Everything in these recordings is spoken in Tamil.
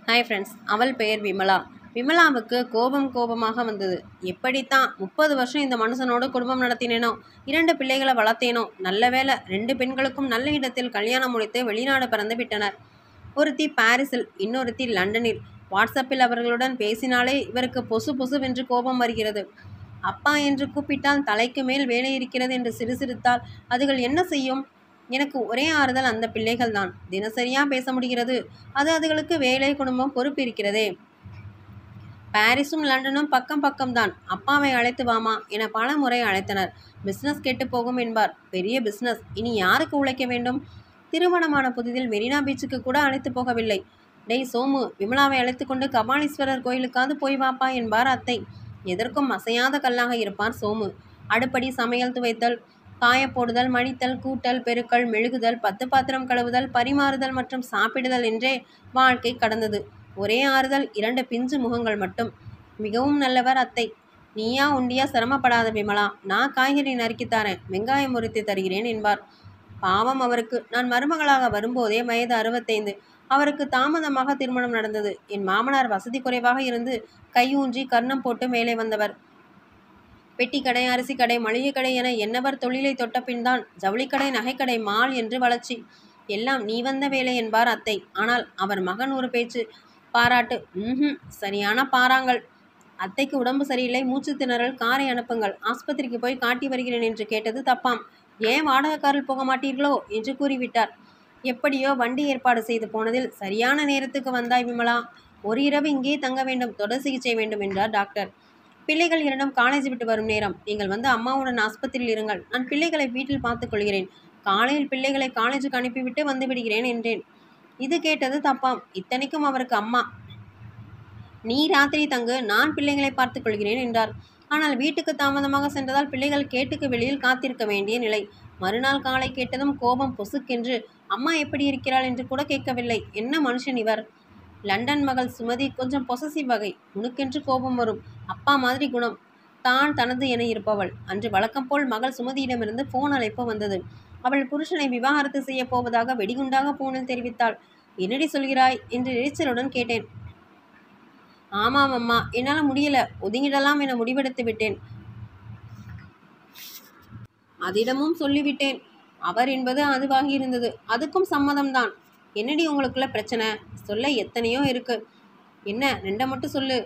ஹாய் ஃப்ரெண்ட்ஸ், அவள் பெயர் விமலா. விமலாவுக்கு கோபமாக வந்தது. எப்படித்தான் 30 வருஷம் இந்த மனுஷனோடு குடும்பம் நடத்தினேனோ, 2 பிள்ளைகளை வளர்த்தேனோ, நல்ல வேலை 2 பெண்களுக்கும் நல்ல இடத்தில் கல்யாணம் முடித்து வெளிநாடு பறந்து விட்டனர். ஒருத்தி பாரிஸில், இன்னொருத்தி லண்டனில். வாட்ஸ்அப்பில் அவர்களுடன் பேசினாலே இவருக்கு பொசுவென்று கோபம் வருகிறது. அப்பா என்று கூப்பிட்டால் தலைக்கு மேல் வேலை இருக்கிறது என்று சிறுசிறுத்தால் அதுகள் என்ன செய்யும்? எனக்கு ஒரே ஆறுதல் அந்த பிள்ளைகள் தான். தினசரியா பேச முடிகிறது. அதுகளுக்கு வேலை, குடும்பம், பொறுப்பு இருக்கிறதே. பாரிஸும் லண்டனும் பக்கம்தான். அப்பாவை அழைத்து வாமா என பல முறை அழைத்தனர். பிஸ்னஸ் கெட்டு போகும் என்பார். பெரிய பிஸ்னஸ், இனி யாருக்கு உழைக்க வேண்டும்? திருமணமான புதிதில் மெரினா பீச்சுக்கு கூட அழைத்து போகவில்லை. டேய் சோமு, விமலாவை அழைத்து கொண்டு கபாலீஸ்வரர் கோயிலுக்காவது போய் வாப்பா என்பார் அத்தை. எதற்கும் அசையாத கல்லாக இருப்பார் சோமு. அடுப்படி, சமையல், துவைத்தல், காயப்போடுதல், மணித்தல், கூட்டல், பெருக்கல், மெழுகுதல், 10 பாத்திரம் கழுவுதல், பரிமாறுதல் மற்றும் சாப்பிடுதல் என்றே வாழ்க்கை கடந்தது. ஒரே ஆறுதல் 2 பிஞ்சு முகங்கள் மட்டும். மிகவும் நல்லவர் அத்தை. நீயா உண்டியா சிரமப்படாத விமலா, நான் காய்கறி நறுக்கித்தாரேன், வெங்காயம் உரித்து தருகிறேன் என்பார். பாவம் அவருக்கு. நான் மருமகளாக வரும்போதே வயது 65. அவருக்கு தாமதமாக திருமணம் நடந்தது. என் மாமனார் வசதி குறைவாக இருந்து கையூன்றி கர்ணம் போட்டு மேலே வந்தவர். பெட்டி கடை, அரிசி கடை, மளிகை கடை என என்னவர் தொழிலை தொட்ட பின்தான் ஜவுளிக்கடை, நகைக்கடை, மால் என்று வளர்ச்சி. எல்லாம் நீ வந்த வேலை என்பார் அத்தை. ஆனால் அவர் மகன் ஒரு பேச்சு, பாராட்டு. சரியான பாராங்கள். அத்தைக்கு உடம்பு சரியில்லை, மூச்சு திணறல், காரை அனுப்புங்கள், ஆஸ்பத்திரிக்கு போய் காட்டி வருகிறேன் என்று கேட்டது தப்பாம். ஏன் வாடகைக்காரில் போக மாட்டீர்களோ என்று கூறிவிட்டார். எப்படியோ வண்டி ஏற்பாடு செய்து போனதில் சரியான நேரத்துக்கு வந்தாய் விமலா. ஒரு இரவு இங்கே தங்க வேண்டும், தொடர் சிகிச்சை வேண்டும் என்றார் டாக்டர். பிள்ளைகள் 2 காலேஜ் விட்டு வரும் நேரம். நீங்கள் வந்து அம்மாவுடன் ஆஸ்பத்திரியில் இருங்கள், நான் பிள்ளைகளை வீட்டில் பார்த்துக் கொள்கிறேன். காலையில் பிள்ளைகளை காலேஜுக்கு அனுப்பிவிட்டு வந்து விடுகிறேன் என்றேன். இது கேட்டது தப்பாம். இத்தனைக்கும் அவருக்கு அம்மா, நீ ராத்திரி தங்கு, நான் பிள்ளைகளை பார்த்துக் கொள்கிறேன் என்றார். ஆனால் வீட்டுக்கு தாமதமாக சென்றதால் பிள்ளைகள் கேட்டுக்கு வெளியில் காத்திருக்க வேண்டிய நிலை. மறுநாள் காலை கேட்டதும் கோபம் பொசுக்கென்று, அம்மா எப்படி இருக்கிறாள் என்று கூட கேட்கவில்லை. என்ன மனுஷன் இவர்! லண்டன் மகள் சுமதி கொஞ்சம் பொசசிவ் வகை. உனக்கென்று கோபம் வரும். அப்பா மாதிரி குணம். தான் தனது என இருப்பவள். அன்று வழக்கம் போல் மகள் சுமதியிடமிருந்து போன் அழைப்பு வந்தது. அவள் புருஷனை விவாகரத்து செய்ய போவதாக வெடிகுண்டாக போனில் தெரிவித்தாள். என்னடி சொல்கிறாய் என்று எரிச்சலுடன் கேட்டேன். ஆமாம் அம்மா, என்னால் முடியல, ஒதுங்கிடலாம் என முடிவெடுத்து விட்டேன். அதிடமும் சொல்லிவிட்டேன். அவர் என்பது அதுவாகி இருந்தது. அதுக்கும் சம்மதம்தான். என்னடி உங்களுக்குள்ள பிரச்சனை? சொல்ல எத்தனையோ இருக்கு. என்ன 2 மட்டும் சொல்லு.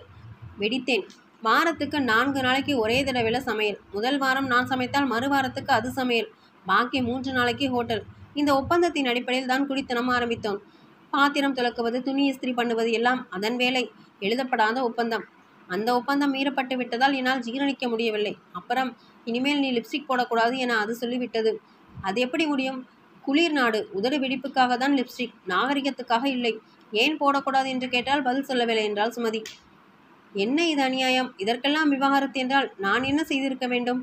வெடித்தேன். வாரத்துக்கு 4 நாளைக்கு ஒரே தடவையில் சமையல். முதல் வாரம் நான் சமைத்தால் மறுவாரத்துக்கு அது சமையல். பாக்கி 3 நாளைக்கு ஹோட்டல். இந்த ஒப்பந்தத்தின் அடிப்படையில் தான் குடித்தனம் ஆரம்பித்தோம். பாத்திரம் துலக்குவது, துணி இஸ்திரி பண்ணுவது எல்லாம் அதன் வேலை. எழுதப்படாத ஒப்பந்தம். அந்த ஒப்பந்தம் மீறப்பட்டு விட்டதால் என்னால் ஜீரணிக்க முடியவில்லை. அப்புறம் இனிமேல் நீ லிப்ஸ்டிக் போடக்கூடாது என அது சொல்லிவிட்டது. அது எப்படி முடியும்? குளிர் நாடு. உதடு வெடிப்புக்காக தான் லிப்ஸ்டிக், நாகரிகத்துக்காக இல்லை. ஏன் போடக்கூடாது என்று கேட்டால் பதில் சொல்லவில்லை என்றால் சுமதி. என்ன இது அநியாயம்! இதற்கெல்லாம் விவாகரத்து என்றால் நான் என்ன செய்திருக்க வேண்டும்?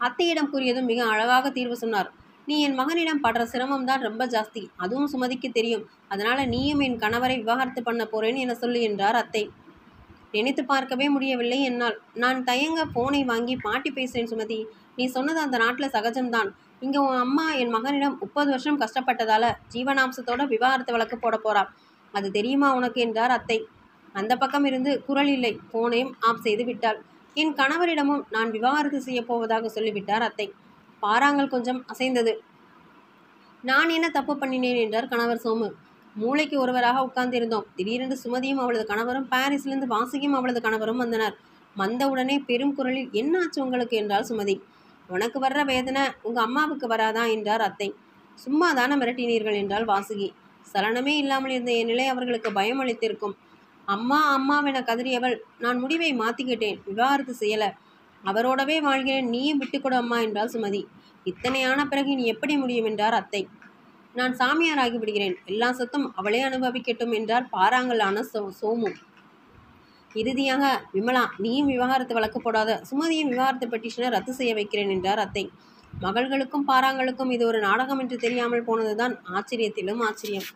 அத்தையிடம் கூறியதும் மிக அழகாக தீர்வு சொன்னார். நீ என் மகனிடம் படுற சிரமம் தான் ரொம்ப ஜாஸ்தி. அதுவும் சுமதிக்கு தெரியும். அதனால நீயும் என் கணவரை விவாகரத்து பண்ண போறேன் என சொல்லு என்றார் அத்தை. நினைத்து பார்க்கவே முடியவில்லை என்னால். நான் தயங்க போனை வாங்கி பாட்டி பேசுறேன் சுமதி. நீ சொன்னது அந்த நாட்டில் சகஜம்தான். இங்கே உன் அம்மா என் மகனிடம் 30 வருஷம் கஷ்டப்பட்டதால ஜீவனாம்சத்தோட விவாகரத்து வழக்கு போட போறா. அது தெரியுமா உனக்கு என்றார் அத்தை. அந்த பக்கம் இருந்து குரல் இல்லை. போனையும் ஆஃப் செய்து விட்டாள். என் கணவரிடமும் நான் விவாகரத்து செய்ய போவதாக சொல்லிவிட்டார் அத்தை. பாறாங்கல் கொஞ்சம் அசைந்தது. நான் என்ன தப்பு பண்ணினேன் என்றார் கணவர் சோமு. மூளைக்கு ஒருவராக உட்கார்ந்திருந்தோம். திடீரென்று சுமதியும் அவளது கணவரும், பாரிஸிலிருந்து வாசுகியும் அவளது கணவரும் வந்தனர். வந்தவுடனே பெரும் குரலில், என்ன ஆச்சு உங்களுக்கு என்றாள் சுமதி. உனக்கு வர்ற வேதனை உங்க அம்மாவுக்கு வராதா என்றார் அத்தை. சும்மா தானே மிரட்டினீர்கள் என்றாள் வாசுகி. சலனமே இல்லாமல் இருந்த என் நிலை அவர்களுக்கு பயம் அளித்திருக்கும். அம்மா அம்மாவென கதறியவள், நான் முடிவை மாற்றிக்கிட்டேன், விவாகரத்து செய்யல, அவரோடவே வாழ்கிறேன், நீயும் விட்டுக்கொடு அம்மா என்றாள் சுமதி. இத்தனையான பிறகு நீ எப்படி முடியும் என்றார் அத்தை. நான் சாமியார் ஆகிவிடுகிறேன், எல்லா சொத்தும் அவளே அனுபவிக்கட்டும் என்றார் பாறாங்கல்லான சோமு. இறுதியாக, விமலா, நீயும் விவாகரத்து வழக்கு போடாத, சுமதியும் விவாகரத்து பெட்டிஷனை ரத்து செய்ய வைக்கிறேன் என்றார் அத்தை. மகள்களுக்கும் பாறாங்களுக்கும் இது ஒரு நாடகம் என்று தெரியாமல் போனதுதான் ஆச்சரியத்திலும் ஆச்சரியம்.